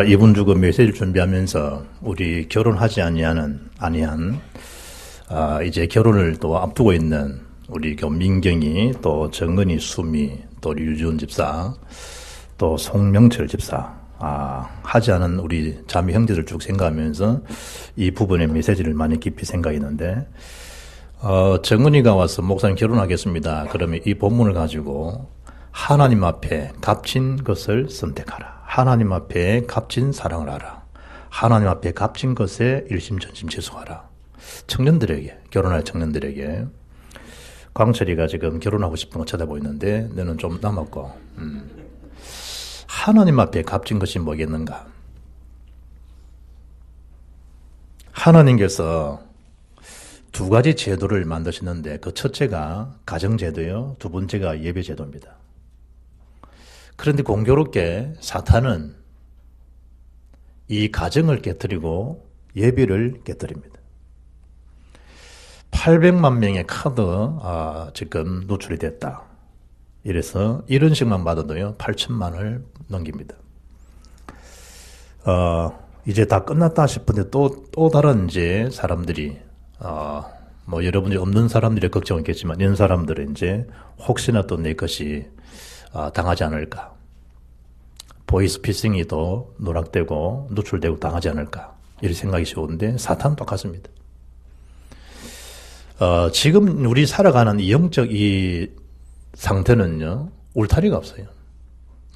이분 주고 메시지를 준비하면서 우리 결혼하지 아니한 이제 결혼을 또 앞두고 있는 우리 민경이, 또 정은이, 수미, 또 류지훈 집사, 또 송명철 집사, 하지 않은 우리 자매 형제들 쭉 생각하면서 이 부분의 메시지를 많이 깊이 생각했는데, 정은이가 와서 목사님 결혼하겠습니다. 그러면 이 본문을 가지고 하나님 앞에 값진 것을 선택하라. 하나님 앞에 값진 사랑을 하라. 하나님 앞에 값진 것에 일심전심 지속하라. 청년들에게, 결혼할 청년들에게. 광철이가 지금 결혼하고 싶은 거 쳐다보고 있는데 너는 좀 남았고, 하나님 앞에 값진 것이 뭐겠는가? 하나님께서 두 가지 제도를 만드시는데 그 첫째가 가정제도요, 두 번째가 예배제도입니다. 그런데 공교롭게 사탄은 이 가정을 깨뜨리고 예배를 깨뜨립니다. 800만 명의 카드 지금 노출이 됐다. 이래서 이런 식만 받아도요 8천만을 넘깁니다. 이제 다 끝났다 싶은데 또 다른 이제 사람들이 뭐 여러분이 없는 사람들의 걱정은 있겠지만 이런 사람들은 이제 혹시나 또 내 것이 당하지 않을까, 보이스피싱이 또 누락되고 노출되고 당하지 않을까, 이런 생각이 쉬운데 사탄은 똑같습니다. 지금 우리 살아가는 이 영적 이 상태는요 울타리가 없어요.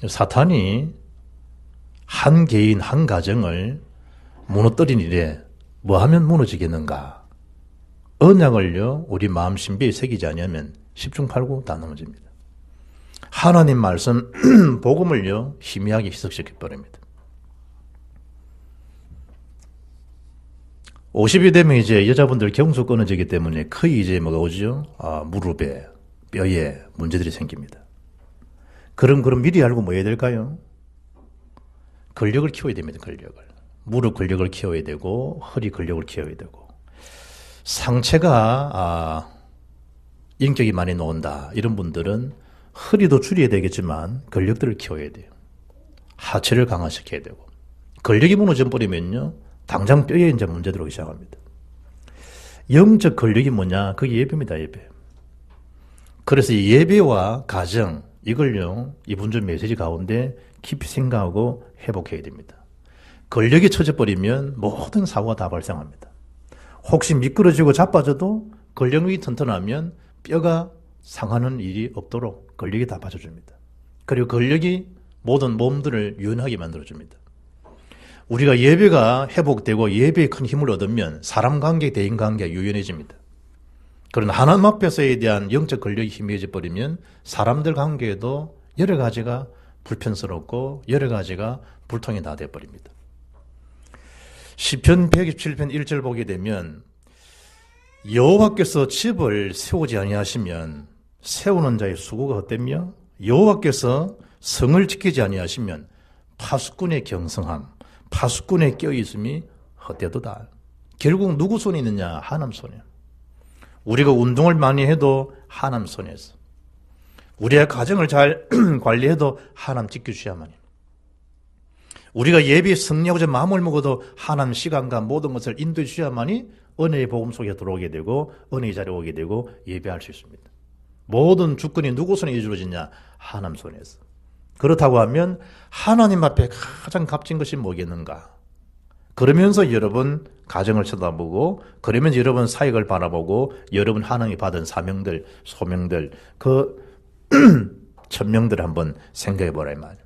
사탄이 한 개인 한 가정을 무너뜨린 일에 뭐 하면 무너지겠는가? 언약을요 우리 마음 신비에 새기지 않으면 10중 8구 다 넘어집니다. 하나님 말씀 복음을요 희미하게 희석시켜 버립니다. 50이 되면 이제 여자분들 경수 끊어지기 때문에 거의 이제 뭐가 오죠? 무릎에, 뼈에 문제들이 생깁니다. 그럼 미리 알고 뭐 해야 될까요? 근력을 키워야 됩니다. 근력을. 무릎 근력을 키워야 되고 허리 근력을 키워야 되고, 상체가 인격이 많이 나온다 이런 분들은 허리도 줄여야 되겠지만 근력들을 키워야 돼요. 하체를 강화시켜야 되고, 근력이 무너져 버리면요 당장 뼈에 이제 문제 들어오기 시작합니다. 영적 근력이 뭐냐? 그게 예배입니다. 예배. 그래서 이 예배와 가정, 이걸요 이분 주 메시지 가운데 깊이 생각하고 회복해야 됩니다. 근력이 처져버리면 모든 사고가 다 발생합니다. 혹시 미끄러지고 자빠져도 근력이 튼튼하면 뼈가 상하는 일이 없도록 근력이 다 받쳐줍니다. 그리고 근력이 모든 몸들을 유연하게 만들어줍니다. 우리가 예배가 회복되고 예배에 큰 힘을 얻으면 사람 관계, 대인 관계가 유연해집니다. 그러나 하나님 앞에서에 대한 영적 근력이 희미해져 버리면 사람들 관계에도 여러 가지가 불편스럽고 여러 가지가 불통이 다 되어버립니다. 시편 127편 1절 보게 되면 여호와께서 집을 세우지 아니하시면 세우는 자의 수고가 헛되며 여호와께서 성을 지키지 아니하시면 파수꾼의 경성함, 파수꾼의 껴있음이 헛되도다. 결국 누구 손에 있느냐? 하나님 손에. 우리가 운동을 많이 해도 하나님 손에서, 우리의 가정을 잘 관리해도 하나님 지켜주셔야만이, 우리가 예배에 승리하고자 마음을 먹어도 하나님 시간과 모든 것을 인도해 주셔야만이 은혜의 복음 속에 들어오게 되고 은혜의 자리에 오게 되고 예배할 수 있습니다. 모든 주권이 누구 손에 이루어지냐? 하나님 손에서. 그렇다고 하면 하나님 앞에 가장 값진 것이 뭐겠는가? 그러면서 여러분 가정을 쳐다보고, 그러면서 여러분 사역을 바라보고, 여러분 하나님이 받은 사명들, 소명들, 그 천명들을 한번 생각해 보라 이 말이에요.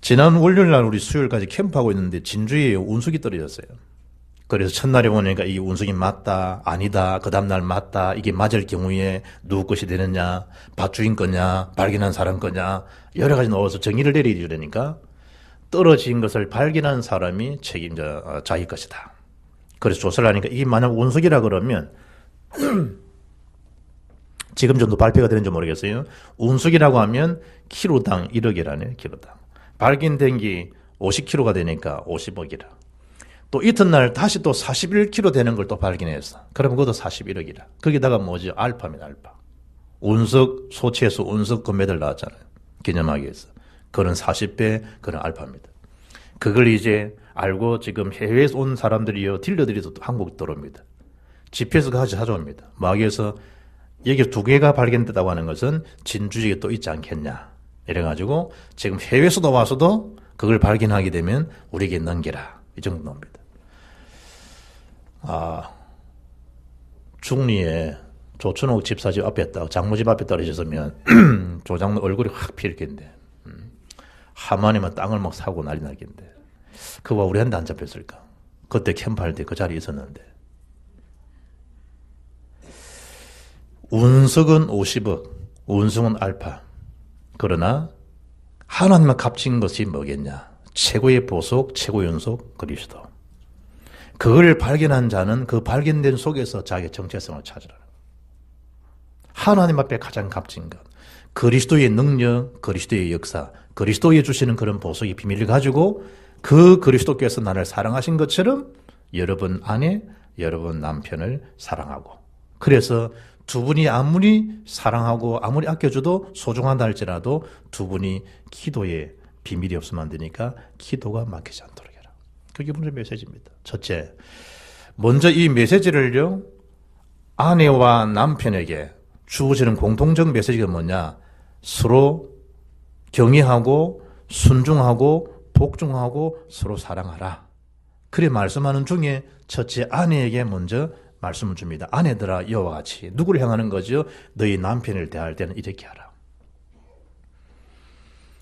지난 월요일날 우리 수요일까지 캠프하고 있는데 진주에 운석이 떨어졌어요. 그래서 첫날에 보니까 이 운석이 맞다, 아니다, 그 다음날 맞다, 이게 맞을 경우에 누구 것이 되느냐, 밭주인 거냐, 발견한 사람 거냐, 여러 가지 넣어서 정의를 내리려니까 떨어진 것을 발견한 사람이 자기 것이다. 그래서 조사를 하니까 이게 만약 운석이라 그러면 지금 정도 발표가 되는지 모르겠어요. 운석이라고 하면 키로당 1억이라네요. 키로당. 발견된 게 50kg가 되니까 50억이라. 또 이튿날 다시 또 41kg 되는 걸 또 발견했어. 그러면 그것도 41억이라. 거기다가 뭐지? 알파입니다. 알파. 운석, 소치에서 운석 금메달 나왔잖아요. 기념하기 위해서. 그는 40배, 그는 알파입니다. 그걸 이제 알고 지금 해외에서 온 사람들이요, 딜러들이 또 한국 들어옵니다. GPS가 같이 찾아옵니다. 마귀에서 여기 두 개가 발견됐다고 하는 것은 진주지에 또 있지 않겠냐. 이래가지고 지금 해외에서도 와서도 그걸 발견하게 되면 우리에게 넘겨라. 이 정도입니다. 중리에 조춘옥 집사집 앞에 장모집 앞에 떨어졌으면 조장로 얼굴이 확 피었겠는데, 하마니만 땅을 막 사고 난리 나겠는데, 그와 우리한테 안 잡혔을까? 그때 캠프할 때 그 자리에 있었는데. 운석은 50억, 운승은 알파. 그러나 하나님과 값진 것이 뭐겠냐? 최고의 보석, 최고의 연속 그리스도. 그걸 발견한 자는 그 발견된 속에서 자기의 정체성을 찾으라. 하나님 앞에 가장 값진 것, 그리스도의 능력, 그리스도의 역사, 그리스도에 주시는 그런 보석의 비밀을 가지고 그 그리스도께서 나를 사랑하신 것처럼 여러분 아내, 여러분 남편을 사랑하고, 그래서 두 분이 아무리 사랑하고 아무리 아껴줘도 소중하다 할지라도 두 분이 기도에 비밀이 없으면 안 되니까 기도가 막히지 않도록 해라. 그게 먼저 메시지입니다. 첫째, 먼저 이 메시지를요, 아내와 남편에게 주어지는 공통적 메시지가 뭐냐? 서로 경외하고 순종하고 복종하고 서로 사랑하라. 그래 말씀하는 중에 첫째, 아내에게 먼저 말씀을 줍니다. 아내들아, 이와 같이. 누구를 향하는 거죠? 너희 남편을 대할 때는 이렇게 하라.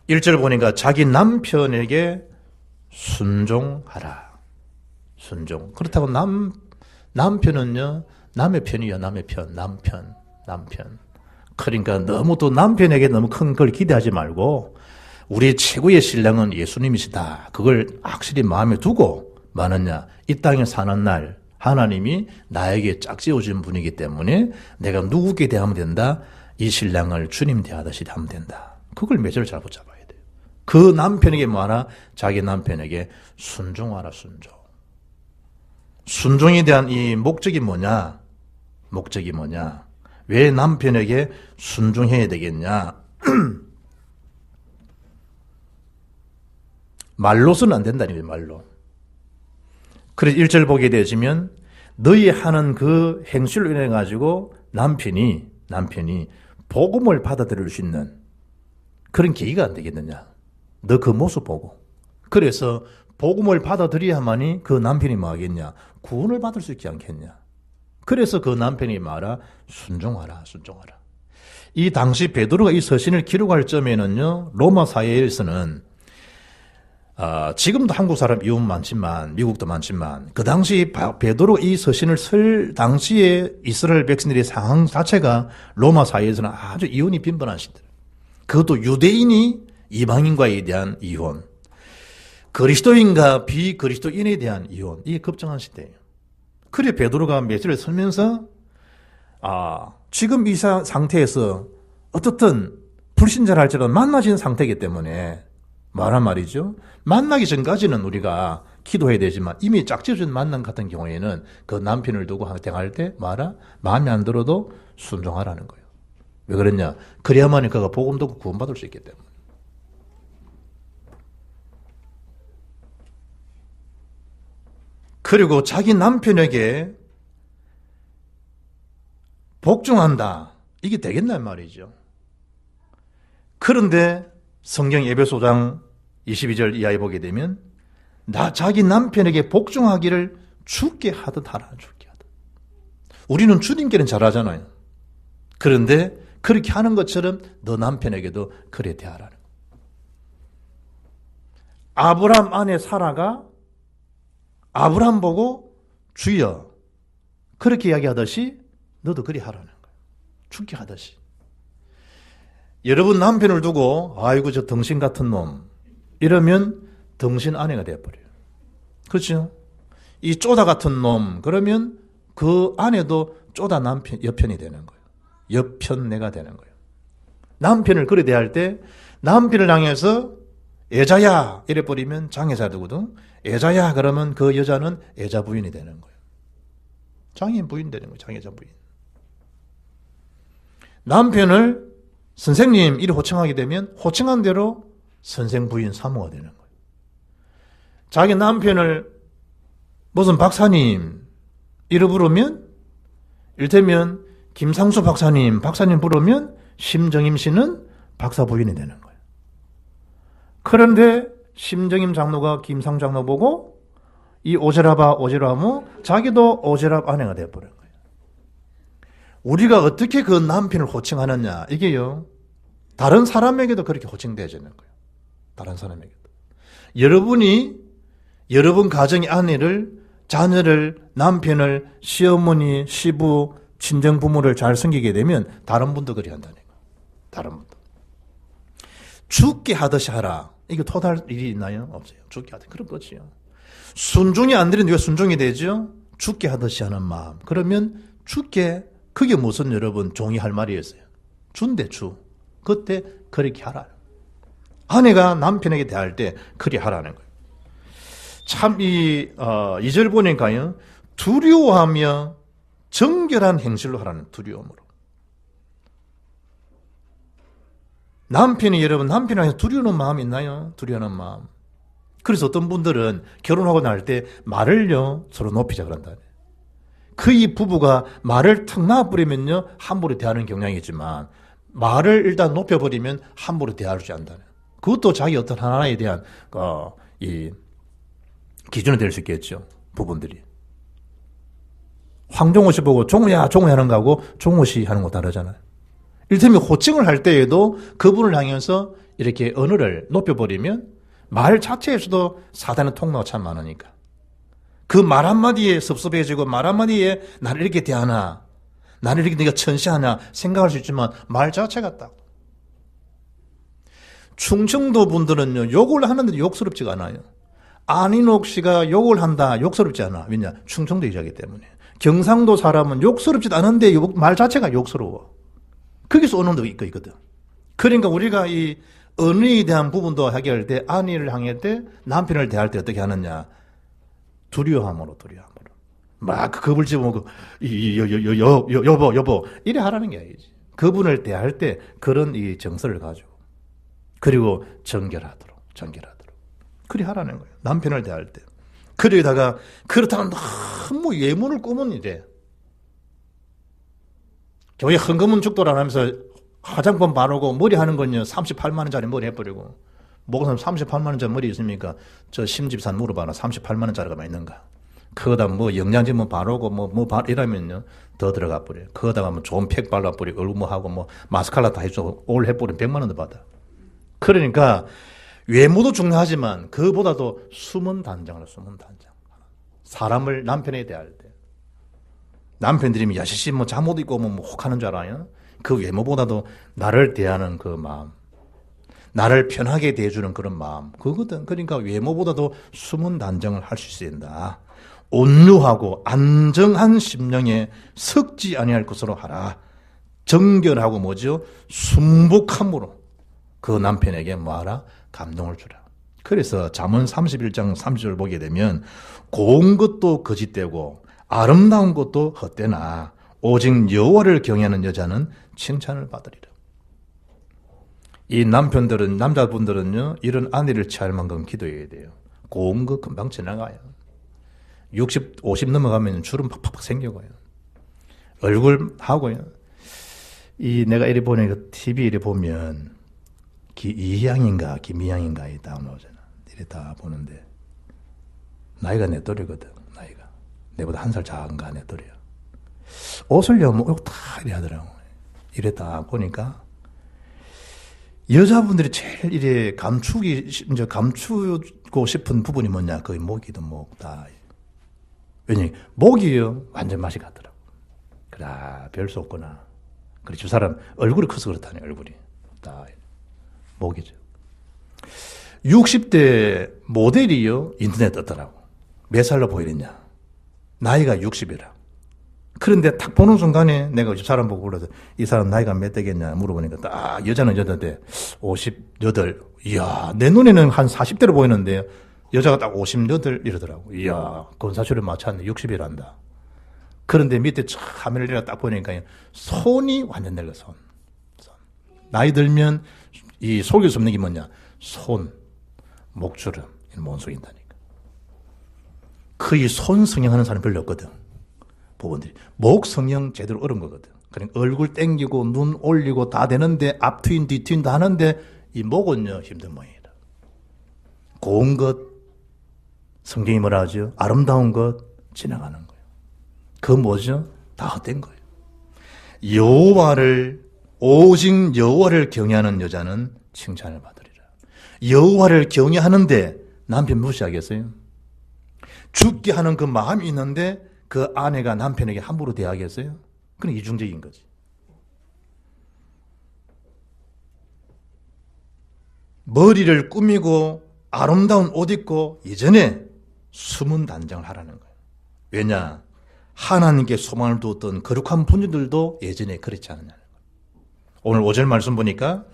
1절 보니까 자기 남편에게 순종하라. 순종. 그렇다고 남편은요, 남의 편이야, 남의 편. 남편. 그러니까 너무 또 남편에게 너무 큰 걸 기대하지 말고, 우리 최고의 신랑은 예수님이시다. 그걸 확실히 마음에 두고, 뭐느냐, 이 땅에 사는 날, 하나님이 나에게 짝지어준 분이기 때문에 내가 누구께 대하면 된다? 이 신랑을 주님 대하듯이 하면 된다. 그걸 매절 잘 붙잡아야 돼요. 그 남편에게 뭐하라? 자기 남편에게 순종하라, 순종. 순종에 대한 이 목적이 뭐냐? 왜 남편에게 순종해야 되겠냐? 말로서는 안 된다는 거예요, 말로. 그래서 1절 보게 되시면 너희 하는 그 행실로 인해 가지고 남편이 복음을 받아들일 수 있는 그런 계기가 안 되겠느냐. 너 그 모습 보고. 그래서 복음을 받아들여야만이 그 남편이 뭐 하겠냐. 구원을 받을 수 있지 않겠냐. 그래서 그 남편이 말하 순종하라. 이 당시 베드로가 이 서신을 기록할 점에는요, 로마 사회에서는 지금도 한국 사람 이웃 많지만, 미국도 많지만, 그 당시 베드로 이 서신을 쓸 당시에 이스라엘 백성들의 상황 자체가 로마 사회에서는 아주 이혼이 빈번한 시대. 그것도 유대인이 이방인과에 대한 이혼, 그리스도인과 비그리스도인에 대한 이혼, 이게 급증한 시대예요. 그래 베드로가 메시지를 쓰면서 지금 이 상태에서 어떻든 불신자를 할지라도 만나진 상태이기 때문에 말한 말이죠. 만나기 전까지는 우리가 기도해야 되지만 이미 짝지어준 만남 같은 경우에는 그 남편을 두고 대할 때 마음에 안 들어도 순종하라는 거예요. 왜 그랬냐? 그래야만이 그가 복음 듣고 구원받을 수 있기 때문에. 그리고 자기 남편에게 복종한다. 이게 되겠단 말이죠. 그런데 성경 에베소 5장 22절 이하에 보게 되면 자기 남편에게 복종하기를 죽게 하듯 하라. 우리는 주님께는 잘하잖아요. 그런데 그렇게 하는 것처럼 너 남편에게도 그래 대하라는 거예요. 아브람 아내 사라가 아브람 보고 주여 그렇게 이야기하듯이 너도 그리 하라는 거예요. 죽게 하듯이. 여러분 남편을 두고 아이고 저 덩신 같은 놈 이러면 덩신 아내가 되어버려요. 그렇죠? 이 쪼다 같은 놈 그러면 그 아내도 쪼다 남편 여편이 되는 거예요. 여편내가 되는 거예요. 남편을 그래 대할 때 남편을 향해서 애자야 이래버리면 장애자 되거든. 애자야 그러면 그 여자는 애자 부인이 되는 거예요. 장애인 부인 되는 거예요. 장애자 부인. 남편을 선생님 이래 호칭하게 되면 호칭한 대로 선생 부인 사모가 되는 거예요. 자기 남편을 무슨 박사님 이러 부르면, 이를테면 김상수 박사님 부르면 심정임 씨는 박사 부인이 되는 거예요. 그런데 심정임 장로가 김상수 장로 보고 이 오지랖하면 자기도 오지랖 아내가 되어버린 거예요. 우리가 어떻게 그 남편을 호칭하느냐, 이게요, 다른 사람에게도 그렇게 호칭되어지는 거예요. 다른 사람에게도. 여러분이 여러분 가정의 아내를, 자녀를, 남편을, 시어머니, 시부, 친정부모를 잘 섬기게 되면 다른 분도 그리 한다는 거예요. 다른 분도. 죽게 하듯이 하라. 이거 토달 일이 있나요? 없어요. 죽게 하듯이. 그럼 끝이요. 순종이 안 되는데 왜 순종이 되죠? 죽게 하듯이 하는 마음. 그러면 죽게, 그게 무슨 여러분 종이 할 말이었어요. 준대 주. 그때 그렇게 하라. 아내가 남편에게 대할 때 그리 하라는 거예요. 참 이 2절 보니까요, 두려워하며 정결한 행실로 하라는, 두려움으로. 남편이, 여러분 남편한테 두려워하는 마음이 있나요? 두려워하는 마음. 그래서 어떤 분들은 결혼하고 날 때 말을요 서로 높이자 그런다. 그 이 부부가 말을 탁 놔버리면요 함부로 대하는 경향이 있지만, 말을 일단 높여버리면 함부로 대하지 않는다. 그것도 자기 어떤 하나에 대한 이 기준이 될 수 있겠죠. 부분들이. 황종호 씨 보고 종호야 하는 거하고 종호 씨 하는 거 다르잖아요. 이를테면 호칭을 할 때에도 그분을 향해서 이렇게 언어를 높여버리면 말 자체에서도 사단의 통로가 참 많으니까. 그 말 한마디에 섭섭해지고 말 한마디에 나를 이렇게 대하나, 나를 이렇게 네가 천시하나 생각할 수 있지만 말 자체가 딱. 충청도 분들은요, 욕을 하는데도 욕스럽지가 않아요. 안인옥 씨가 욕을 한다, 욕스럽지 않아. 왜냐? 충청도 이자기 때문에. 경상도 사람은 욕스럽지도 않은데 말 자체가 욕스러워. 거기서 오는 도 있거든. 그러니까 우리가 이 언어에 대한 부분도 해결할 때, 아내를 향할 때, 남편을 대할 때 어떻게 하느냐? 두려움으로. 막 겁을 집어먹고, 여보, 이래 하라는 게 아니지. 그분을 대할 때 그런 이 정서를 가지고. 그리고 정결하도록. 그리 하라는 거예요. 남편을 대할 때. 그러다가 그렇다면 너무 예문을 꾸면 이래. 교회 헌금은 죽도록 하면서 화장품 바르고 머리 하는 건요 38만 원짜리 머리 해버리고, 목사님 38만 원짜리 머리 있습니까? 저 심집산 물어봐라. 38만 원짜리가 뭐 있는가? 그거다 뭐 영양제 뭐 바르고 이러면요 더 들어가 버려요. 그거다가 뭐 좋은 팩 발라버리고 얼굴 뭐 하고 뭐 마스카라 다 해주고 올 해버리면 100만 원도 받아. 그러니까 외모도 중요하지만 그보다도 숨은 단장을 숨은 단장. 사람을 남편에 대할 때. 남편들이 야시시 뭐 잠옷 입고 뭐 혹하는 줄 알아요? 그 외모보다도 나를 대하는 그 마음. 나를 편하게 대해주는 그런 마음. 그거거든. 그러니까 외모보다도 숨은 단정을 할 수 있어야 된다. 온유하고 안정한 심령에 섞지 아니할 것으로 하라. 정결하고 뭐죠? 순복함으로 그 남편에게 뭐하라? 감동을 주라. 그래서 잠언 31장 30절 보게 되면 고운 것도 거짓되고 아름다운 것도 헛되나 오직 여호와를 경외하는 여자는 칭찬을 받으리라. 이 남편들은, 남자분들은요 이런 아내를 취할 만큼 기도해야 돼요. 고운 거 금방 지나가요. 60, 50 넘어가면 주름 팍팍 생겨가요. 얼굴하고요. 이 내가 이리 보니까 TV 이리 보면 이희양인가 김희양인가 이 다 나오잖아. 이래 다 보는데 나이가 내 또래거든. 나이가 내보다 한 살 작은가 내 또래야. 옷을요 뭐 다 이래 하더라고. 이래 다 보니까 여자분들이 제일 이래 감추고 싶은 부분이 뭐냐? 거의 목이든 목 다. 왜냐면 목이요 완전 맛이 같더라고. 그래 별 수 없구나. 그래 저 사람 얼굴이 커서 그렇다네. 얼굴이 다 목이죠. 60대 모델이요 인터넷 떴더라고. 몇 살로 보이느냐? 나이가 60이라. 그런데 딱 보는 순간에 내가 이 사람 보고 불러서 이 사람 나이가 몇 되겠냐 물어보니까 딱 여자는 여자인데 58. 이야 내 눈에는 한 40대로 보이는데 여자가 딱 58 이러더라고. 이야 건사줄에 맞췄네. 60이란다. 그런데 밑에 카메라를 딱 보니까 손이 완전 늙어. 손. 나이 들면 이 속일 수 없는 게 뭐냐? 손, 목주름, 못 숙인다니까. 거의 손 성형하는 사람 별로 없거든. 부분들이. 목 성형 제대로 어려운 거거든. 그냥 얼굴 땡기고 눈 올리고 다 되는데 앞 트윈 뒤 트윈 다 하는데 이 목은요 힘든 모양이다. 고운 것, 성경이 뭐라 하죠? 아름다운 것 지나가는 거예요. 그 뭐죠? 다 헛된 거예요. 여호와를 오직 여호와를 경외하는 여자는 칭찬을 받으리라. 여호와를 경외하는데 남편 무시하겠어요? 죽게 하는 그 마음이 있는데 그 아내가 남편에게 함부로 대하겠어요? 그건 이중적인 거지. 머리를 꾸미고 아름다운 옷 입고 이전에 숨은 단장을 하라는 거예요. 왜냐? 하나님께 소망을 두었던 거룩한 분들도 예전에 그렇지 않느냐는 거예요. 오늘 5절 말씀 보니까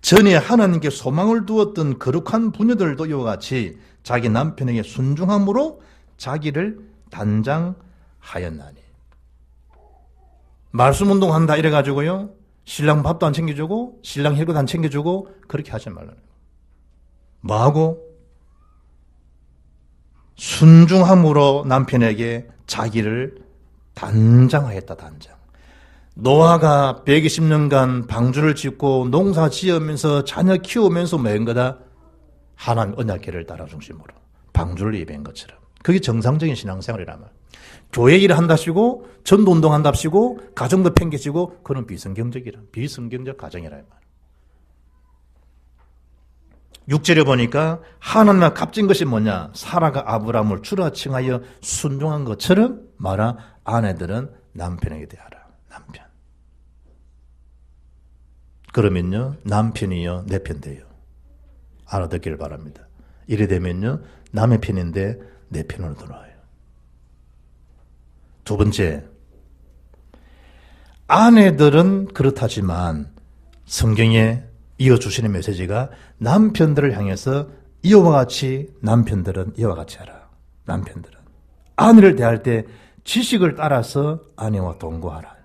전에 하나님께 소망을 두었던 거룩한 부녀들도 이와 같이 자기 남편에게 순종함으로 자기를 단장하였나니. 말씀 운동한다 이래가지고요, 신랑 밥도 안 챙겨주고 신랑 힐것 안 챙겨주고 그렇게 하지 말라는 거예요. 뭐하고? 순종함으로 남편에게 자기를 단장하였다. 단장. 노아가 120년간 방주를 짓고 농사 지으면서 자녀 키우면서 뭐한 거다? 하나님 언약궤를 따라 중심으로 방주를 예배한 것처럼. 그게 정상적인 신앙생활이란 말이에요. 교회 일을 한답시고 전도운동 한답시고 가정도 팽개치고 그런 비성경적 가정이라 말이에요. 6절에 보니까 하나님과 값진 것이 뭐냐? 사라가 아브라함을 주라 칭하여 순종한 것처럼 말아 아내들은 남편에게 대하라. 남편. 그러면요 남편이요 내 편 돼요. 알아듣기를 바랍니다. 이래 되면요 남의 편인데 내 편으로 돌아와요. 두 번째, 아내들은 그렇다지만 성경에 이어주시는 메시지가 남편들을 향해서 이와 같이 남편들은 이와 같이 하라. 남편들은 아내를 대할 때 지식을 따라서 아내와 동거하라.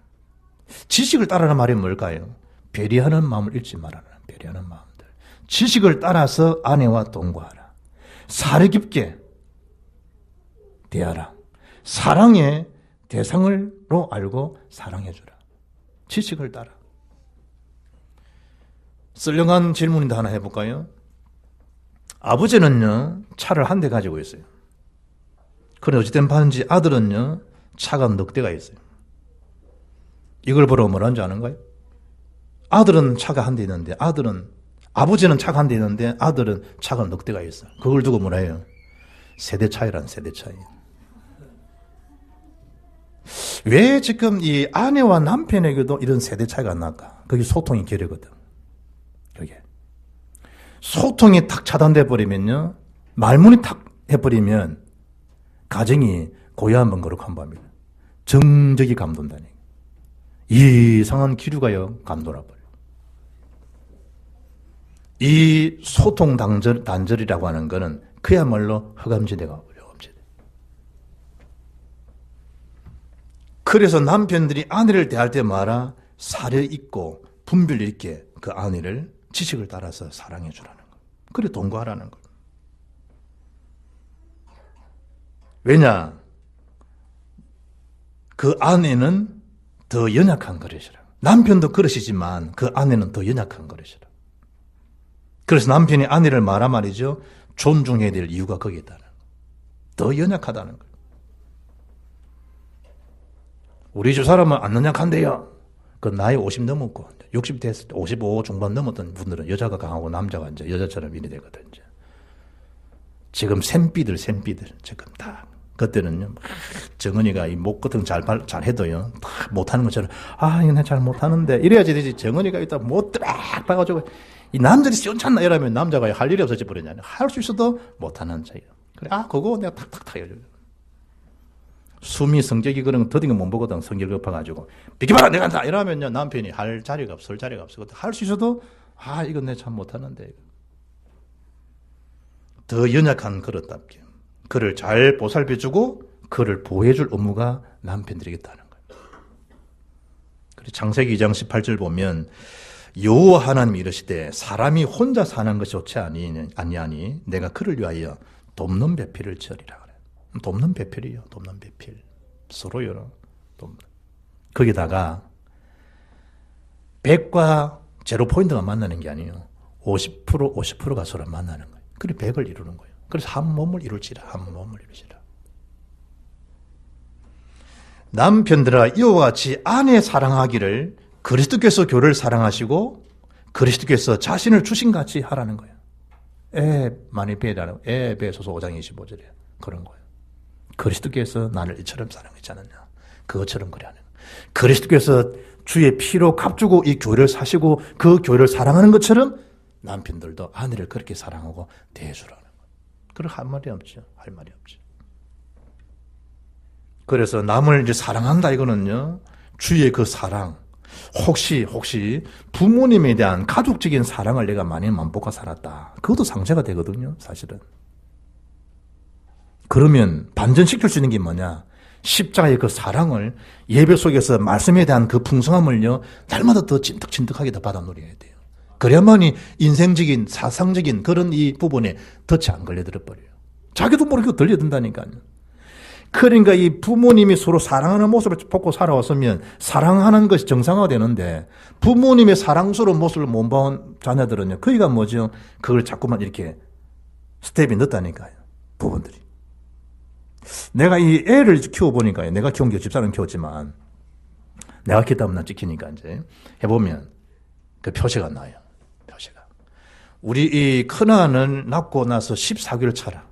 지식을 따라라는 말이 뭘까요? 배려하는 마음을 잃지 말아라. 배려하는 마음들. 지식을 따라서 아내와 동거하라. 사려 깊게 대하라. 사랑의 대상으로 알고 사랑해주라. 지식을 따라. 썰렁한 질문인데 하나 해볼까요? 아버지는요 차를 한 대 가지고 있어요. 그런데 어찌된 바인지 아들은요 차가 넉 대가 있어요. 이걸 보러 뭐라는 줄 아는가요? 아들은 차가 한 대 있는데 아버지는 차가 한 대 있는데 아들은 차가 넉 대가 있어요. 그걸 두고 뭐라 해요? 세대 차이란 세대 차이. 왜 지금 이 아내와 남편에게도 이런 세대 차이가 날까? 그게 소통이 결여거든. 그게 소통이 탁 차단돼 버리면요, 말문이 탁 해버리면 가정이 고요한 거룩한 밤이에요. 정적이 감돈다니. 이상한 기류가요 감돌아 버려. 이 소통 단절이라고 하는 거는 그야말로 허감지대가 버려. 허감지대. 그래서 남편들이 아내를 대할 때 말아 사려 있고 분별 있게 그 아내를 지식을 따라서 사랑해 주라는 거. 그래 동거하라는 거. 왜냐? 그 아내는 더 연약한 그릇이라. 남편도 그릇이지만 그 아내는 더 연약한 그릇이라. 그래서 남편이 아내를 말이죠. 존중해야 될 이유가 거기에 있다는 거. 더 연약하다는 거. 우리 집 사람은 안 연약한데요. 그 나이 50 넘었고 60 됐을 때 55 중반 넘었던 분들은 여자가 강하고 남자가 이제 여자처럼 일이 되거든. 이제. 지금 샘비들 지금 다 그때는요 정은이가 이 목 같은 거 잘 해도요 다 못하는 것처럼 이거 나 잘 못하는데 이래야지 되지. 정은이가 일단 못 딱 봐가지고 이 남자들이 시원찮나 이러면 남자가 할 일이 없어져 버리잖아요. 할 수 있어도 못하는 자예요. 그래 그거 내가 탁탁탁 해줘요. 숨이 성격이 그런 거 더딘 거 못 보거든. 성격 급해가지고 비켜봐라 내가 한다 이러면요 남편이 할 자리가 없어. 설 자리가 없어. 할 수 있어도 이건 내가 참 못하는데. 더 연약한 그릇답게 그를 잘 보살펴주고 그를 보호해줄 업무가 남편들에게 있다는 거예요. 그래서 창세기 2장 18절 보면 여호와 하나님이 이르시되 사람이 혼자 사는 것이 좋지 아니하니 내가 그를 위하여 돕는 배필을 지으리라 그래. 돕는 배필이요. 돕는 배필. 서로요. 돕는. 거기다가 100과 제로 포인트가 만나는 게 아니에요. 50%가 서로 만나는 거예요. 그래 100을 이루는 거예요. 그래서 한 몸을 이룰지라. 한 몸을 이루시라. 남편들아 이와 같이 아내 사랑하기를 그리스도께서 교회를 사랑하시고 그리스도께서 자신을 주신 같이 하라는 거예요. 많이 배라는 에베소서 5장 25절에 그런 거예요. 그리스도께서 나를 이처럼 사랑하지 않았냐. 그것처럼 그래 하는 거예요. 그리스도께서 주의 피로 값주고 이 교회를 사시고 그 교회를 사랑하는 것처럼 남편들도 아내를 그렇게 사랑하고 대해주라는 거예요. 그걸 할 말이 없죠. 할 말이 없죠. 그래서 남을 이제 사랑한다 이거는요. 주의 그 사랑. 혹시 부모님에 대한 가족적인 사랑을 내가 많이 맘먹고 살았다. 그것도 상처가 되거든요. 사실은. 그러면 반전시킬 수 있는 게 뭐냐. 십자가의 그 사랑을 예배 속에서 말씀에 대한 그 풍성함을요. 날마다 더 진득진득하게 더 받아 누려야 돼요. 그래야만이 인생적인 사상적인 그런 이 부분에 덫이 안 걸려들어 버려요. 자기도 모르게 들려든다니까요. 그러니까 이 부모님이 서로 사랑하는 모습을 보고 살아왔으면 사랑하는 것이 정상화되는데 부모님의 사랑스러운 모습을 못 봐온 자녀들은요. 그이가 뭐죠? 그걸 자꾸만 이렇게 스텝이 늦다니까요. 부분들이. 내가 이 애를 키워보니까요. 내가 키운 게 집사람 키웠지만 내가 키웠다면 난 찍히니까 이제 해보면 그 표시가 나요. 표시가. 우리 이 큰아는 낳고 나서 14개월 차라.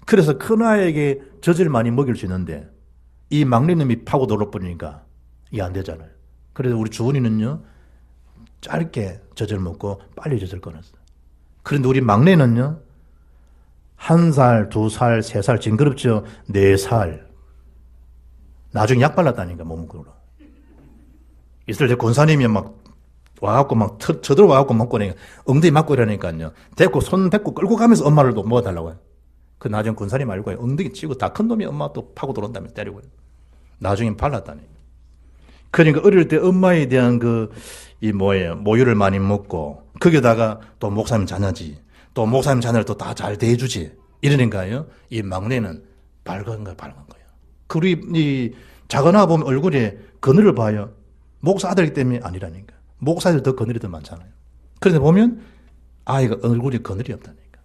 그래서 큰아에게 젖을 많이 먹일 수 있는데 이 막내놈이 파고 돌아버리니까 이게 안 되잖아요. 그래서 우리 주은이는요. 짧게 젖을 먹고 빨리 젖을 끊었어요. 그런데 우리 막내는요. 1살, 2살, 3살 징그럽죠. 4살. 나중에 약 발랐다니까 몸으로. 이슬 때 권사님이 막 와갖고 막 쳐들어와갖고 먹고 그러니까 엉덩이 맞고 이러니까요. 데리고 손 뱉고 끌고 가면서 엄마를 또 모아달라고 해요. 그 나중에 군사님 알고 엉덩이 치고 다 큰 놈이 엄마 또 파고 들어온다며 때리고 나중에 발랐다니. 그러니까 어릴 때 엄마에 대한 모유를 많이 먹고 거기다가 또 목사님 자녀지 또 목사님 자녀를 또 다 잘 대해주지 이러니까요. 이 막내는 밝은 거예요. 그리 이 작은아 보면 얼굴에 그늘을 봐요. 목사 아들이기 때문에 아니라니까. 목사 아들 더 그늘이 더 많잖아요. 그런데 보면 아이가 얼굴에 그늘이 없다니까.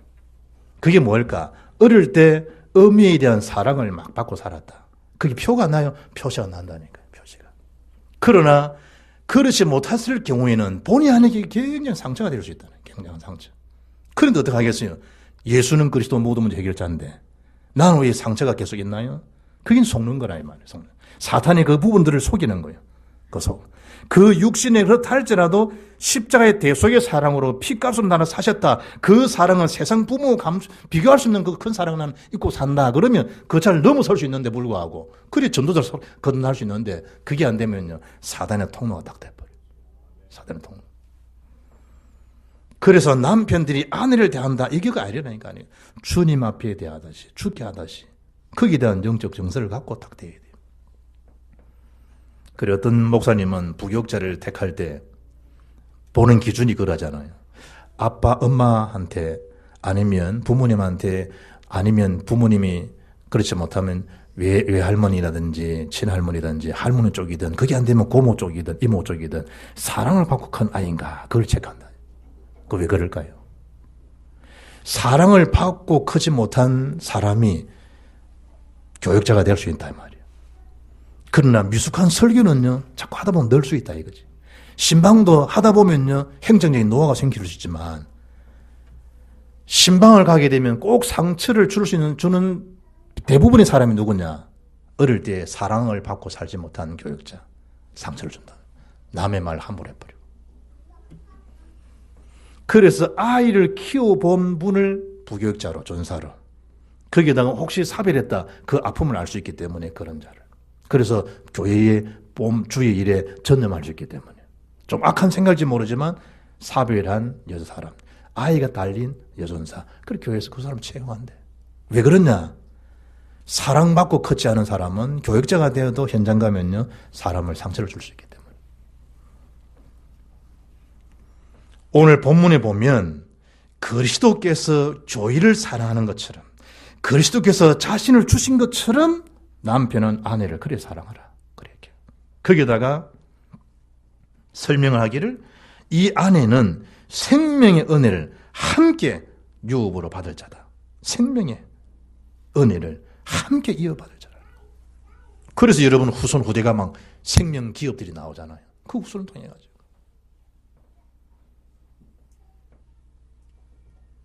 그게 뭘까? 어릴 때 어미에 대한 사랑을 막 받고 살았다. 그게 표가 나요? 표시가 난다니까요. 표시가. 그러나 그렇지 못했을 경우에는 본의 아니게 굉장히 상처가 될 수 있다는 굉장한 상처. 그런데 어떻게 하겠어요? 예수는 그리스도 모든 문제 해결자인데 나는 왜 상처가 계속 있나요? 그게 속는 거라 이 말이에요. 속는. 사탄이 그 부분들을 속이는 거예요. 그 육신에 그렇다 할지라도 십자가의 대속의 사랑으로 피값으로 나를 사셨다. 그 사랑은 세상 부모 비교할 수 있는 그 큰 사랑을 나는 잊고 산다. 그러면 그 차를 넘어설 수 있는데 불구하고 그래 전도자를 건너할 수 있는데 그게 안 되면요. 사단의 통로가 딱 돼버려요. 사단의 통로. 그래서 남편들이 아내를 대한다. 이게가 아니라니까요. 주님 앞에 대하듯이 죽게 하듯이 거기에 대한 영적 정서를 갖고 딱 대해야 돼요. 그래 어떤 목사님은 부교육자를 택할 때 보는 기준이 그러잖아요. 아빠, 엄마한테 아니면 부모님한테 아니면 부모님이 그렇지 못하면 외할머니라든지 친할머니라든지 할머니 쪽이든 그게 안 되면 고모 쪽이든 이모 쪽이든 사랑을 받고 큰 아이인가 그걸 체크한다. 그 왜 그럴까요? 사랑을 받고 크지 못한 사람이 교육자가 될 수 있다 이 말이에요. 그러나 미숙한 설교는요, 자꾸 하다 보면 늘 수 있다 이거지. 신방도 하다 보면요, 행정적인 노화가 생길 수 있지만, 신방을 가게 되면 꼭 상처를 주는 대부분의 사람이 누구냐? 어릴 때 사랑을 받고 살지 못한 교육자. 상처를 준다. 남의 말 함부로 해버려. 그래서 아이를 키워본 분을 부교육자로, 전사로. 거기에다가 혹시 사별했다, 그 아픔을 알 수 있기 때문에 그런 자를. 그래서 교회의 주의 일에 전념할 수 있기 때문에 좀 악한 생각일지 모르지만 사별한 여자 사람, 아이가 달린 여전사, 그렇게 교회에서 그 사람 채용한대. 왜 그러냐? 사랑받고 컸지 않은 사람은 교육자가 되어도 현장 가면요 사람을 상처를 줄 수 있기 때문에. 오늘 본문에 보면 그리스도께서 교회를 사랑하는 것처럼, 그리스도께서 자신을 주신 것처럼 남편은 아내를 그래 사랑하라. 그렇게. 거기다가 설명을 하기를, 이 아내는 생명의 은혜를 함께 유업으로 받을 자다. 생명의 은혜를 함께 이어받을 자다. 그래서 여러분 후손 후대가 막 생명 기업들이 나오잖아요. 그 후손을 통해 가지고.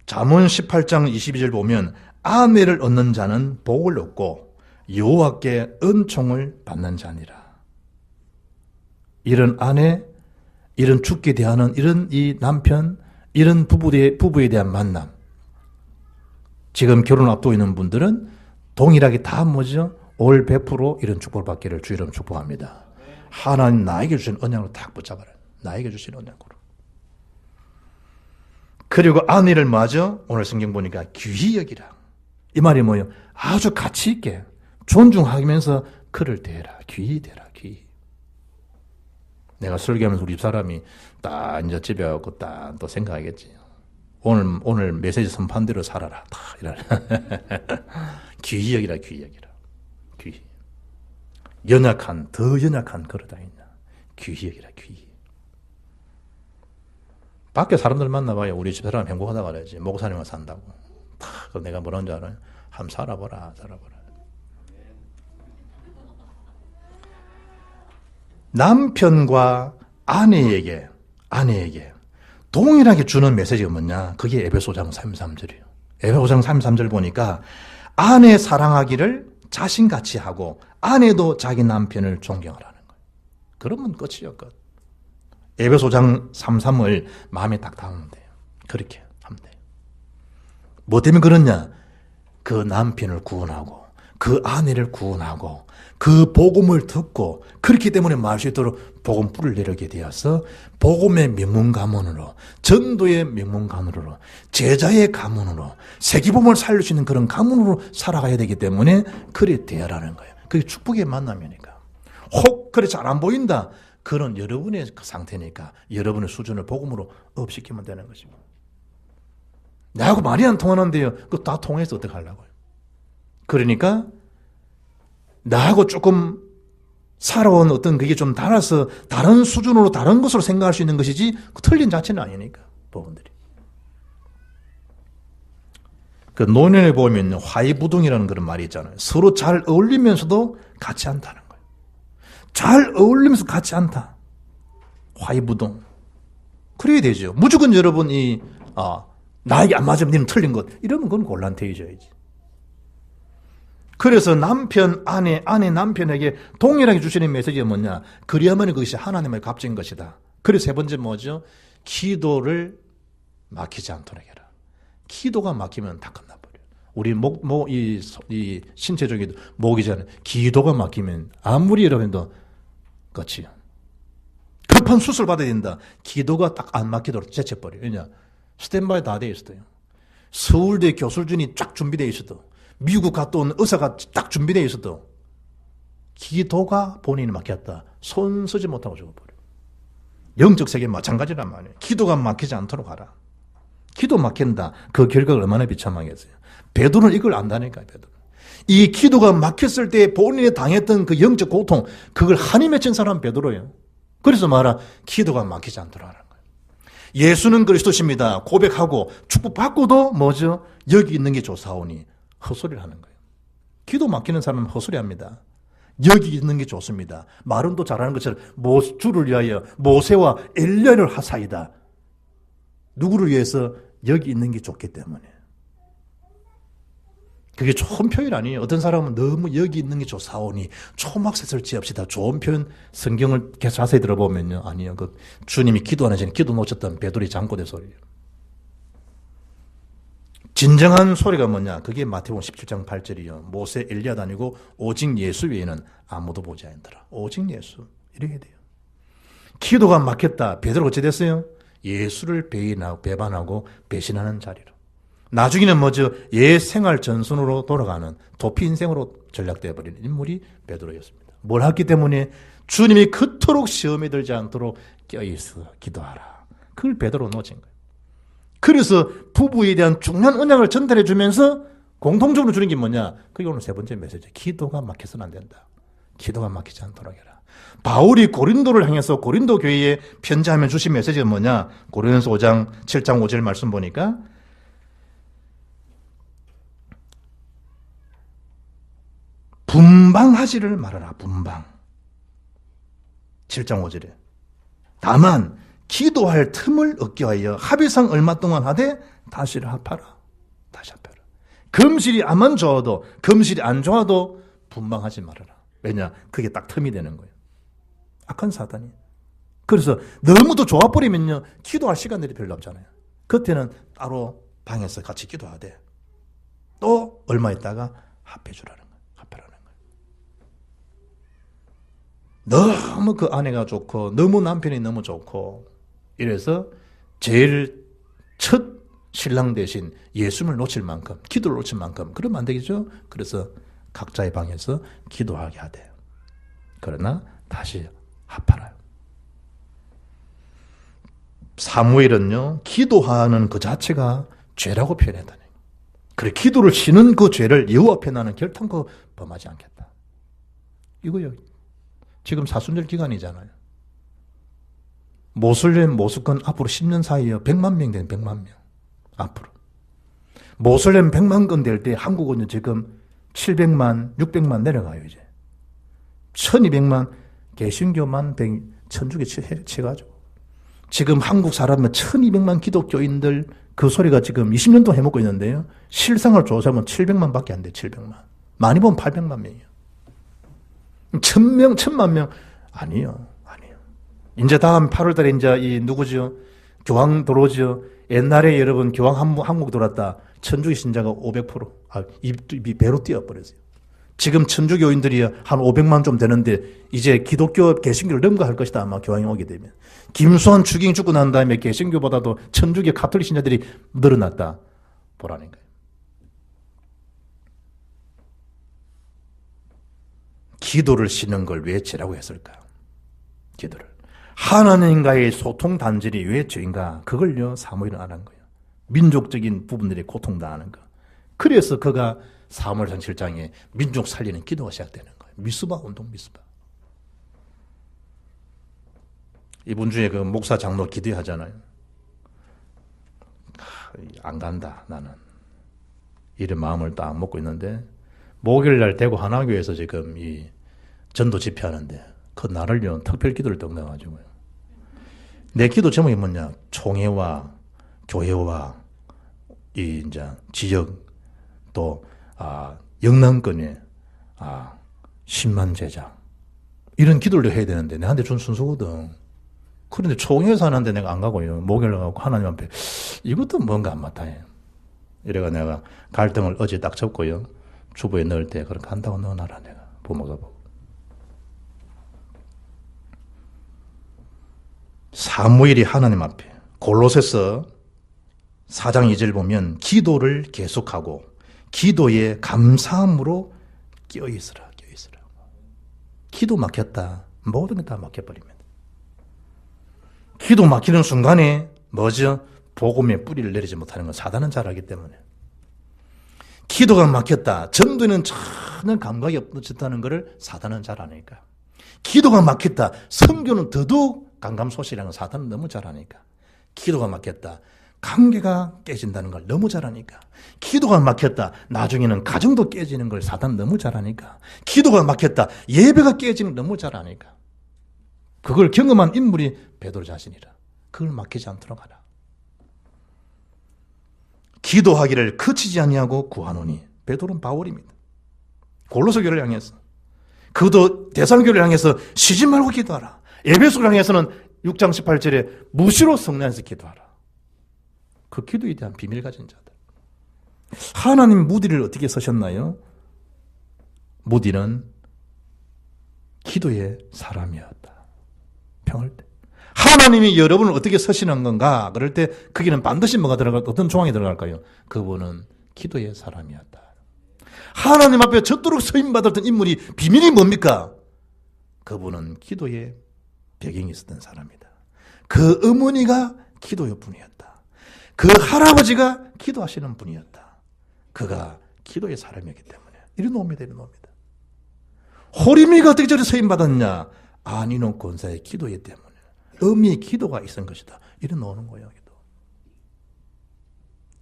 잠언 18장 22절 보면 아내를 얻는 자는 복을 얻고 여호와께 은총을 받는 자니라. 이런 아내, 이런 죽게 대하는 이런 이 남편, 이런 부부에 대한 만남. 지금 결혼 앞두고 있는 분들은 동일하게 다 뭐죠? 올 100% 이런 축복을 받기를 주 이름 축복합니다. 하나님 나에게 주신 언약으로 딱 붙잡아라. 나에게 주신 언약으로. 그리고 아내를 맞아 오늘 성경 보니까 귀히 여기라. 이 말이 뭐예요? 아주 가치 있게 존중하면서 그를 대해라. 귀히 대라. 귀히. 내가 설교하면서 우리 집사람이 딱 이제 집에 와서 딱 또 생각하겠지. 오늘 메시지 선판대로 살아라. 다 이래. 귀히 여기라. 귀히 여기라. 귀히. 연약한, 더 연약한 그러다 있나. 귀히 여기라. 귀히. 밖에 사람들 만나봐요. 우리 집사람 행복하다고 그러지. 목사님만 산다고. 다 내가 뭐라는 줄 알아요? 한번 살아보라. 살아보라. 남편과 아내에게 동일하게 주는 메시지가 뭐냐? 그게 에베소장 33절이에요. 에베소장 33절 보니까 아내 사랑하기를 자신같이 하고 아내도 자기 남편을 존경하라는 거예요. 그러면 끝이요, 끝. 에베소장 33을 마음에 딱 담으면 돼요. 그렇게 하면 돼요. 뭐 때문에 그러냐? 그 남편을 구원하고 그 아내를 구원하고 그 복음을 듣고 그렇기 때문에 말 수 있도록 복음 뿔을 내리게 되어서 복음의 명문 가문으로, 전도의 명문 가문으로, 제자의 가문으로, 세기복음을 살릴 수 있는 그런 가문으로 살아가야 되기 때문에 그래 되어라는 거예요. 그게 축복의 만남이니까. 혹 그래 잘 안 보인다. 그런 여러분의 그 상태니까 여러분의 수준을 복음으로 업시키면 되는 것입니다. 나하고 말이 안 통하는데요. 그거 다 통해서 어떻게 하려고요? 그러니까 나하고 조금 살아온 어떤 그게 좀 달아서 다른 수준으로 다른 것으로 생각할 수 있는 것이지 틀린 자체는 아니니까 부분들이. 그 논현에 보면 화이부동이라는 그런 말이 있잖아요. 서로 잘 어울리면서도 같이 않다는 거예요. 잘 어울리면서 같이 않다. 화이부동. 그래야 되죠. 무조건 여러분이 나에게 안 맞으면 니는 틀린 것. 이러면 그건 곤란해져야지. 그래서 남편, 아내 남편에게 동일하게 주시는 메시지가 뭐냐? 그리하면 그것이 하나님의 값진 것이다. 그래서 세 번째 뭐죠? 기도를 막히지 않도록 해라. 기도가 막히면 다 끝나버려요. 우리 이 신체적인 목이잖아요. 기도가 막히면 아무리 여러분도 끝이요. 급한 수술 받아야 된다. 기도가 딱 안 막히도록 제쳐버려요. 왜냐? 스탠바이 다 돼 있어요. 서울대 교술준이 쫙 준비되어 있어도, 미국 갔다 온 의사가 딱 준비되어 있어도 기도가 본인이 막혔다. 손 쓰지 못하고 죽어버려요. 영적 세계 마찬가지란 말이에요. 기도가 막히지 않도록 하라. 기도 막힌다. 그 결과가 얼마나 비참하겠어요. 베드로는 이걸 안다니까요. 베드로. 이 기도가 막혔을 때 본인이 당했던 그 영적 고통, 그걸 한이 맺힌 사람은 베드로예요. 그래서 말하 기도가 막히지 않도록 하라는 거예요. 예수는 그리스도십니다. 고백하고 축복받고도 뭐죠? 여기 있는 게 좋사오니 헛소리를 하는 거예요. 기도 막히는 사람은 헛소리합니다. 여기 있는 게 좋습니다. 말은 또 잘하는 것처럼 주를 위하여 모세와 엘리야를 하사이다. 누구를 위해서? 여기 있는 게 좋기 때문에. 그게 좋은 표현 아니에요. 어떤 사람은 너무 여기 있는 게 좋사오니 초막셋을 지읍시다. 좋은 표현 성경을 계속 자세히 들어보면요. 아니요. 그 주님이 기도하는 전에 기도 놓쳤던 베드로의 잠꼬대 소리예요. 진정한 소리가 뭐냐? 그게 마태복음 17장 8절이요. 모세 엘리야도 아니고 오직 예수 외에는 아무도 보지 않더라. 오직 예수. 이렇게 돼요. 기도가 막혔다. 베드로가 어찌 됐어요? 예수를 배반하고 배신하는 자리로. 나중에는 뭐죠? 옛 생활 전순으로 돌아가는 도피 인생으로 전락되어 버리는 인물이 베드로였습니다. 뭘 했기 때문에? 주님이 그토록 시험에 들지 않도록 껴있어 기도하라. 그걸 베드로 놓친 거예요. 그래서 부부에 대한 중요한 언약을 전달해 주면서 공통적으로 주는 게 뭐냐? 그게 오늘 세 번째 메시지. 기도가 막혀서는 안 된다. 기도가 막히지 않도록 해라. 바울이 고린도를 향해서 고린도 교회에 편지하면 주신 메시지가 뭐냐? 고린도서 5장 7장 5절 말씀 보니까 분방하지를 말아라. 분방. 7장 5절에 다만 기도할 틈을 얻게 하여 합의상 얼마 동안 하되 다시를 합하라. 다시 합하라. 금실이 아만 좋아도 금실이 안 좋아도 분방하지 말아라. 왜냐? 그게 딱 틈이 되는 거예요. 악한 사단이. 그래서 너무도 좋아버리면요 기도할 시간들이 별로 없잖아요. 그때는 따로 방에서 같이 기도하되 또 얼마 있다가 합해주라는 거예요. 합하라는 거예요. 너무 그 아내가 좋고 너무 남편이 너무 좋고 이래서 제일 첫 신랑 대신 예수님을 놓칠 만큼 기도를 놓칠 만큼 그러면 안 되겠죠. 그래서 각자의 방에서 기도하게 하대요. 그러나 다시 합하라요. 사무엘은요 기도하는 그 자체가 죄라고 표현했다는 거예요. 그래 기도를 쉬는 그 죄를 여호와 앞에 나는 결탄코 범하지 않겠다. 이거요. 지금 사순절 기간이잖아요. 모슬렘 모습건 앞으로 10년 사이에 100만 명 되는 100만 명. 앞으로. 모슬렘 100만 건 될 때 한국은 지금 700만, 600만 내려가요, 이제. 1200만, 개신교만 천주교 쳐가지고. 지금 한국 사람은 1200만 기독교인들 그 소리가 지금 20년 동안 해먹고 있는데요. 실상을 조사하면 700만 밖에 안 돼, 700만. 많이 보면 800만 명이에요. 1000명, 1000만 명. 아니요. 이제 다음 8월 달에 이제 이 누구죠? 교황 들어오죠. 옛날에 여러분 교황 한국 들어왔다. 천주교 신자가 500%. 입이 배로 뛰어버렸어요. 지금 천주교인들이 한 500만 좀 되는데 이제 기독교 개신교를 넘어갈 것이다. 아마 교황이 오게 되면. 김수환 추경이 죽고 난 다음에 개신교보다도 천주교 가톨릭 신자들이 늘어났다. 보라는 거예요. 기도를 쉬는 걸 왜 죄라고 했을까요? 기도를. 하나님과의 소통 단절이 왜 죄인가? 그걸요, 사무엘은 안 한 거예요. 민족적인 부분들의 고통도 아는 거. 그래서 그가 사무엘상 7장에 민족 살리는 기도가 시작되는 거예요. 미스바 운동, 미스바. 이번 주에 그 목사 장로 기도하잖아요. 안 간다, 나는. 이런 마음을 딱 먹고 있는데, 목요일 날 대구 하나교에서 지금 이 전도 집회하는데, 그 날을요, 특별 기도를 떠나가지고요. 내 기도 제목이 뭐냐? 총회와 교회와 이 이제 지역 또 영남권에 10만 제자 이런 기도를 해야 되는데 내한테 준 순서거든. 그런데 총회에서 하는데 내가 안 가고요. 목요일 가고 하나님 앞에 이것도 뭔가 안 맞다 해. 이래가 내가 갈등을 어제 딱 접고요. 주부에 넣을 때 그렇게 한다고 넣어놔라 내가 부모가 보고. 사무엘이 하나님 앞에 골로새서 4장 2절 보면 기도를 계속하고 기도에 감사함으로 끼어있으라. 기도 막혔다. 모든 게 다 막혀버립니다. 기도 막히는 순간에 뭐죠? 복음의 뿌리를 내리지 못하는 건 사단은 잘 알기 때문에. 기도가 막혔다. 전도에는 전혀 감각이 없어졌다는 것을 사단은 잘 아니까. 기도가 막혔다. 선교는 더더욱 감감소실이라는 걸 사단은 너무 잘 아니까. 기도가 막혔다. 관계가 깨진다는 걸 너무 잘 아니까. 기도가 막혔다. 나중에는 가정도 깨지는 걸 사단은 너무 잘 아니까. 기도가 막혔다. 예배가 깨지는 걸 너무 잘 아니까. 그걸 경험한 인물이 베드로 자신이라. 그걸 막히지 않도록 하라. 기도하기를 그치지 아니하고 구하노니. 베드로는 바울입니다. 골로새 교회를 향해서. 그도 데살로니가 교회를 향해서 쉬지 말고 기도하라. 에베소를 향해서는 6장 18절에 무시로 성령에서 기도하라. 그 기도에 대한 비밀 가진 자들. 하나님 무디를 어떻게 쓰셨나요? 무디는 기도의 사람이었다. 평할 때. 하나님이 여러분을 어떻게 쓰시는 건가? 그럴 때 거기는 반드시 뭐가 들어갈까? 어떤 조항이 들어갈까요? 그분은 기도의 사람이었다. 하나님 앞에 젖도록 서임받았던 인물이 비밀이 뭡니까? 그분은 기도의 배경이 있었던 사람이다. 그 어머니가 기도의 분이었다. 그 할아버지가 기도하시는 분이었다. 그가 기도의 사람이었기 때문에. 이리 놉니다. 이리 놉니다. 호리미가 어떻게 저리 서임받았냐? 아니노 권사의 기도이기 때문에. 의미의 기도가 있은 것이다. 이리 놓는 거예요. 기도.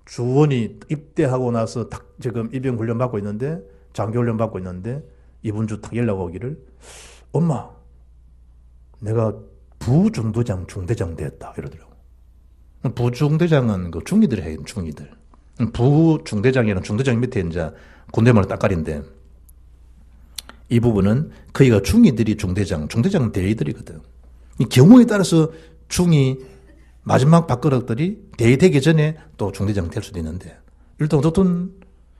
주원이 입대하고 나서 지금 입영 훈련 받고 있는데, 장교 훈련 받고 있는데, 이번 주 딱 연락 오기를, 엄마, 내가 부중대장, 중대장 됐다. 이러더라고. 부중대장은 그 중위들이 해요, 중위들. 부중대장이랑 중대장 밑에 이제 군대만을 딱가린데, 이 부분은 그이가 중위들이 중대장, 중대장은 대위들이거든. 이 경우에 따라서 중위 마지막 밥그릇들이 대위 되기 전에 또 중대장 될 수도 있는데, 일단 어떤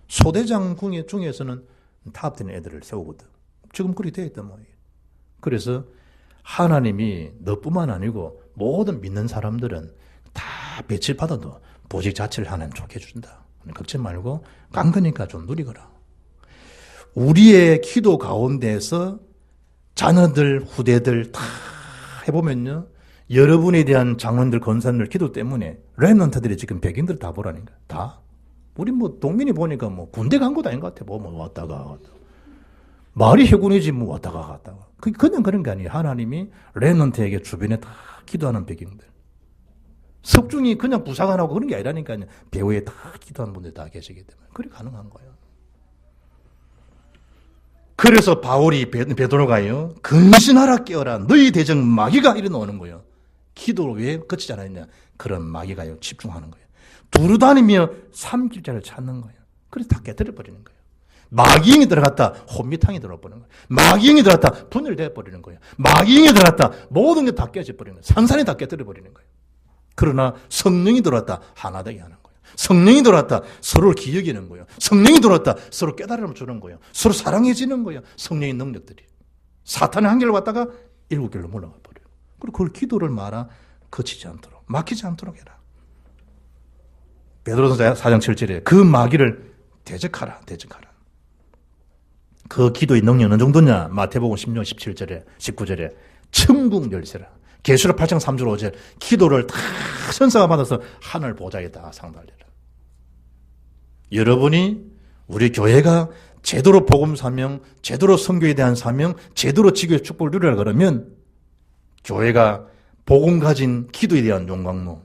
소대장 중에서는 타협되는 애들을 세우거든. 지금 그렇게 되어 있단 말이에요. 그래서 하나님이 너뿐만 아니고 모든 믿는 사람들은 다 배치를 받아도 보직 자체를 하나님 좋게 해준다. 걱정 말고 깡그니까 좀 누리거라. 우리의 기도 가운데서 자녀들, 후대들 다 해보면요. 여러분에 대한 장원들, 권사님들 기도 때문에 랩런트들이 지금 백인들 다 보라니까. 다. 우리 뭐 동민이 보니까 뭐 군대 간 것도 아닌 것 같아. 뭐 왔다가. 말이 해군이지 뭐 왔다가 갔다가. 그냥 그런 게 아니에요. 하나님이 랩런트에게 주변에 다 기도하는 백인들. 석중이 그냥 부상 안 하고 그런 게 아니라니까요. 배후에 다 기도하는 분들 다 계시기 때문에. 그게 가능한 거예요. 그래서 바울이 베드로가요. 근신하라 깨어라. 너희 대적 마귀가 일어나는 거예요. 기도를 왜 거치지 않았냐. 그런 마귀가요. 집중하는 거예요. 두루다니며 삼킬자를 찾는 거예요. 그래서 다 깨뜨려버리는 거예요. 마귀형이 들어갔다. 혼미탕이 들어버리는 거예요. 마귀형이 들어갔다. 분열되어 버리는 거예요. 마귀형이 들어갔다. 모든 게 다 깨져 버리는 거예요. 산산이 다 깨뜨려 버리는 거예요. 그러나 성령이 들어왔다. 하나 되게 하는 거예요. 성령이 들어왔다. 서로를 기억이는 거예요. 성령이 들어왔다. 서로 깨달음을 주는 거예요. 서로 사랑해지는 거예요. 성령의 능력들이. 사탄의 한 길로 왔다가 일곱 길로 물러가 버려요. 그리고 그걸 기도를 말아 거치지 않도록, 막히지 않도록 해라. 베드로전서 4장 7절에 그 마귀를 대적하라. 그 기도의 능력은 어느 정도냐? 마태복음 16장 17절에 19절에 천국 열쇠라. 계시록 8장 3절 5절 기도를 다 천사가 받아서 하늘 보좌에 다 상달리라. 여러분이 우리 교회가 제대로 복음 사명, 제대로 선교에 대한 사명, 제대로 지교의 축복을 누리라 그러면 교회가 복음 가진 기도에 대한 용광로,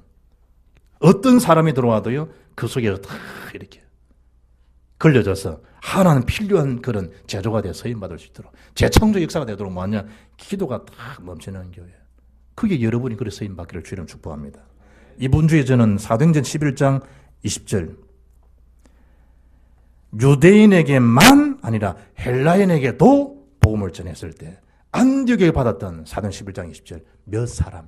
어떤 사람이 들어와도요 그 속에서 다 이렇게 걸려져서 하나는 필요한 그런 제조가 되어 서임받을 수 있도록 재창조 역사가 되도록 뭐냐? 기도가 딱 멈추는 교회. 그게 여러분이 그래 서임받기를 주님 축복합니다. 이번 주에 저는 사도행전 11장 20절 유대인에게만 아니라 헬라인에게도 복음을 전했을 때 안디옥에 받았던 사도행전 11장 20절 몇 사람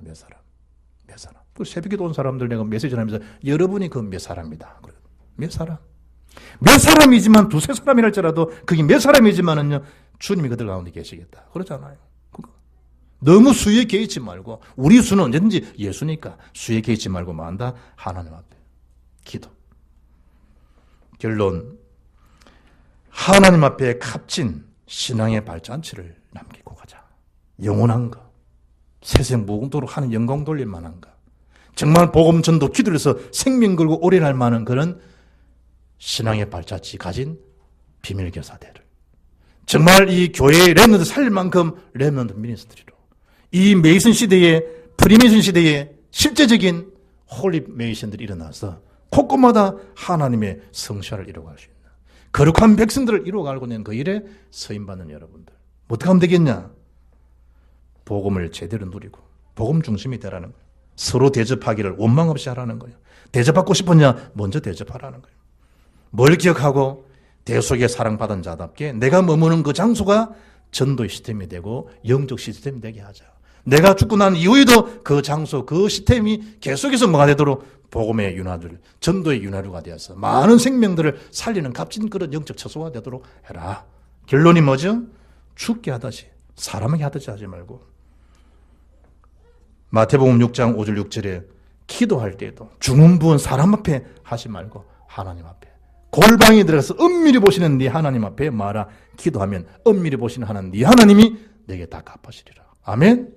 그 새벽에 온 사람들 내가 메시지 전하면서 여러분이 그 몇 사람이다. 몇 사람이지만 두세 사람이랄지라도 그게 몇 사람이지만은요 주님이 그들 가운데 계시겠다. 그러잖아요. 너무 수에 개의치 말고 우리 수는 언제든지 예수니까 수에 개의치 말고 만다 하나님 앞에 기도. 결론 하나님 앞에 값진 신앙의 발잔치를 남기고 가자. 영원한 거, 세상 무궁도록 하는 영광 돌릴 만한 거, 정말 복음 전도 기도를 해서 생명 걸고 오래 할 만한 그런 신앙의 발자취 가진 비밀 교사대를 정말 이 교회의 렘넌트 살릴 만큼 렘넌트 미니스트리로 이 메이슨 시대에 프리메이슨 시대에 실제적인 홀리 메이션들이 일어나서 곳곳마다 하나님의 성ሻ를 이루어갈 수 있는 거룩한 백성들을 이루어가고 있는 그 일에 서임받는 여러분들 어떻게 하면 되겠냐? 복음을 제대로 누리고 복음 중심이 되라는 거예요. 서로 대접하기를 원망 없이 하라는 거예요. 대접받고 싶었냐? 먼저 대접하라는 거예요. 뭘 기억하고 대속에 사랑받은 자답게 내가 머무는 그 장소가 전도의 시스템이 되고 영적 시스템이 되게 하자. 내가 죽고 난 이후에도 그 장소, 그 시스템이 계속해서 뭐가 되도록 복음의 윤화들, 전도의 윤화류가 되어서 많은 생명들을 살리는 값진 그런 영적 처소가 되도록 해라. 결론이 뭐죠? 죽게 하듯이, 사람에게 하듯이 하지 말고 마태복음 6장 5절 6절에 기도할 때에도 중언부언 사람 앞에 하지 말고 하나님 앞에 골방에 들어가서 엄밀히 보시는 네 하나님 앞에 말아 기도하면 엄밀히 보시는 하나님 네 하나님이 내게 다 갚으시리라. 아멘.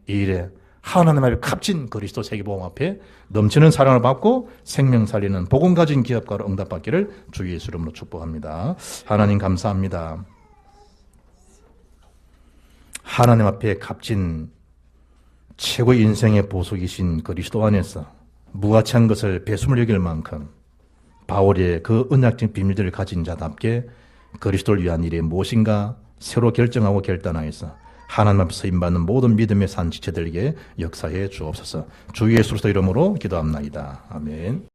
이 일에 하나님 앞에 값진 그리스도 세계복음 앞에 넘치는 사랑을 받고 생명 살리는 복음 가진 기업가로 응답받기를 주 예수 이름으로 축복합니다. 하나님 감사합니다. 하나님 앞에 값진 최고의 인생의 보석이신 그리스도 안에서 무가치한 것을 배수물 여길 만큼 바울의 그 언약적 비밀들을 가진 자답게 그리스도를 위한 일이 무엇인가 새로 결정하고 결단하여서 하나님 앞에 쓰임받는 모든 믿음의 산 지체들에게 역사해 주옵소서. 주 예수의 이름으로 기도합나이다. 아멘.